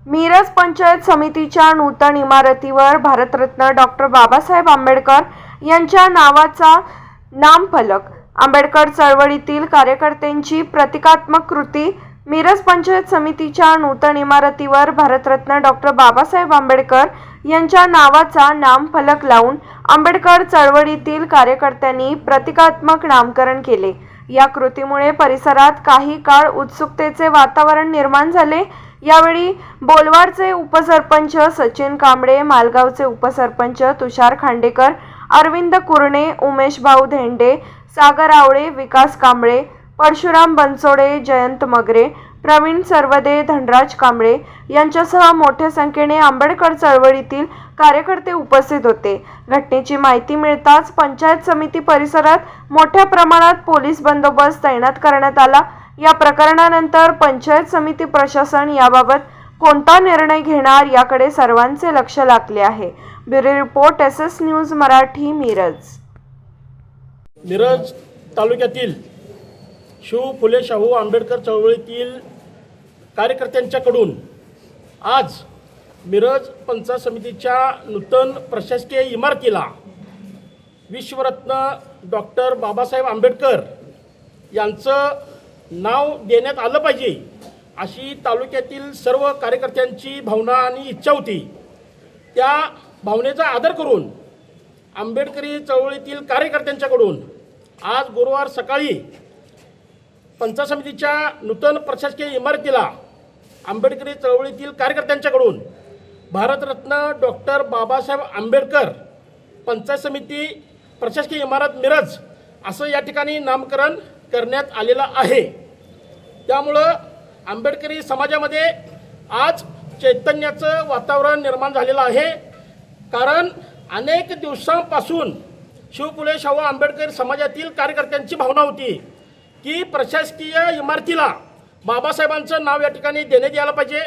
मिरज पंचायत समितीच्या नूतन इमारतीवर भारतरत्न डॉक्टर बाबासाहेब आंबेडकर यांच्या नावाचा नामफलक, आंबेडकर चळवळीतील कार्यकर्त्यांची प्रतिकात्मक कृती. मिरज पंचायत समितीच्या नूतन इमारतीवर भारतरत्न डॉक्टर बाबासाहेब आंबेडकर यांच्या नावाचा नामफलक लावून आंबेडकर चळवळीतील कार्यकर्त्यांनी प्रतिकात्मक नामकरण केले. या कृतीमुळे परिसरात काही काळ उत्सुकतेचे वातावरण निर्माण झाले. यावेळी बोलवाडचे उपसरपंच सचिन कांबळे, मालगावचे उपसरपंच तुषार खांडेकर, अरविंद कुरणे, उमेश भाऊ धेंडे, सागर आवळे, विकास कांबळे, परशुराम बनसोडे, जयंत मगरे, प्रवीण सरवदे, धनराज कांबळे यांच्यासह मोठ्या संख्येने आंबेडकर चळवळीतील कार्यकर्ते उपस्थित होते. घटनेची माहिती मिळताच पंचायत समिती परिसरात मोठ्या प्रमाणात पोलीस बंदोबस्त तैनात करण्यात आला. या प्रकरणानंतर पंचायत समिती प्रशासन याबाबत कोणता निर्णय घेणार याकडे सर्वांचे लक्ष लागले आहे. Bureau report, SS news Marathi, Miraj. Miraj तालुक्यातील शिव फुले शाहू आंबेडकर चळवळीतील कार्यकर्त्यांच्याकडून आज मिरज पंचायत समितीच्या नूतन प्रशासकीय इमारतीला विश्वरत्न डॉक्टर बाबासाहेब आंबेडकर यांचं नाव देण्यात आलं पाहिजे अशी तालुक्यातील सर्व कार्यकर्त्यांची भावना आणि इच्छा होती. त्या भावनेचा आदर करून आंबेडकरी चळवळीतील कार्यकर्त्यांच्याकडून आज गुरुवार सकाळी पंचायत समितीच्या नूतन प्रशासकीय इमारतीला आंबेडकरी चळवळीतील कार्यकर्त्यांच्याकडून भारतरत्न डॉक्टर बाबासाहेब आंबेडकर पंचायत समिती प्रशासकीय इमारत मिरज असं या ठिकाणी नामकरण करण्यात आलेलं आहे. त्यामुळं आंबेडकरी समाजामध्ये आज चैतन्याचं वातावरण निर्माण झालेलं आहे. कारण अनेक दिवसांपासून शिव फुले शाहू आंबेडकर समाजातील कार्यकर्त्यांची भावना होती की प्रशासकीय इमारतीला बाबासाहेबांचं नाव या ठिकाणी देण्यात यायला पाहिजे.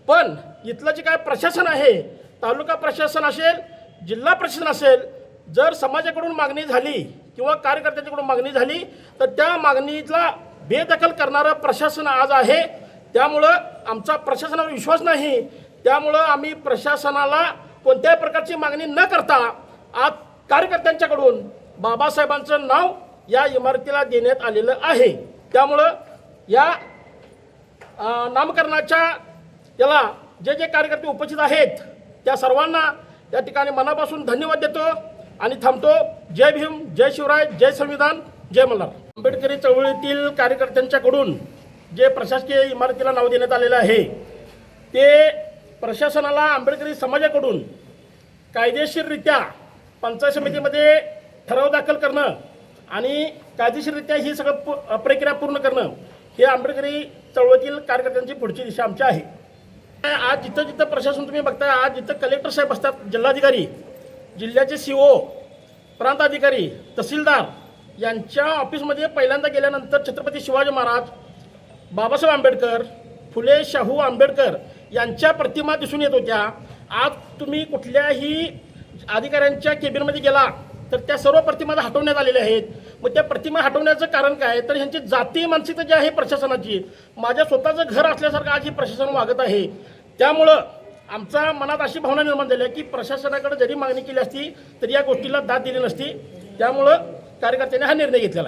पण इथलं जे काय प्रशासन आहे, तालुका प्रशासन असेल, जिल्हा प्रशासन असेल, जर समाजाकडून मागणी झाली किंवा कार्यकर्त्यांच्याकडून मागणी झाली तर त्या मागणीला बेदखल करणारं प्रशासन आज आहे. त्यामुळं आमचा प्रशासनावर विश्वास नाही. त्यामुळं आम्ही प्रशासनाला कोणत्याही प्रकारची मागणी न करता आज कार्यकर्त्यांच्याकडून बाबासाहेबांचं नाव या इमारतीला देण्यात आलेलं आहे. त्यामुळं या नामकरणाच्या याला जे जे कार्यकर्ते उपस्थित आहेत त्या सर्वांना या ठिकाणी मनापासून धन्यवाद देतो आणि थांबतो. जय भीम, जय शिवराय, जय संविधान, जय मल्हार. आंबेडकरी चळवळीतील कार्यकर्त्यांच्याकडून जे प्रशासकीय इमारतीला नाव देण्यात आलेलं आहे ते प्रशासनाला आंबेडकरी समाजाकडून कायदेशीररित्या पंचायत समितीमध्ये ठराव दाखल करणं आणि कायदेशीररित्या ही सगळं प्रक्रिया पूर्ण करणं हे आंबेडकरी चळवळीतील कार्यकर्त्यांची पुढची दिशा आमची आहे. आज जिथं जिथं प्रशासन तुम्ही बघताय, आज जिथं कलेक्टर साहेब असतात, जिल्हाधिकारी, जिल्ह्याचे CO, प्रांत अधिकारी, तहसीलदार यांच्या ऑफिसमध्ये पहिल्यांदा गेल्यानंतर छत्रपती शिवाजी महाराज, बाबासाहेब आंबेडकर, फुले शाहू आंबेडकर यांच्या प्रतिमा दिसून येत होत्या. आज तुम्ही कुठल्याही अधिकाऱ्यांच्या केबिनमध्ये गेला तर त्या सर्व प्रतिमा हटवण्यात आलेल्या आहेत. मग त्या प्रतिमा हटवण्याचं कारण काय, तर ह्यांची जाती मानसिकता जी आहे प्रशासनाची, माझ्या स्वतःचं घर असल्यासारखं आज ही प्रशासन वागत आहे. त्यामुळं आमच्या मनात अशी भावना निर्माण झाली आहे की प्रशासनाकडे जरी मागणी केली असती तरी या गोष्टीला दाद दिली नसती. त्यामुळं कार्यकर्त्यांनी हा निर्णय घेतलेला आहे.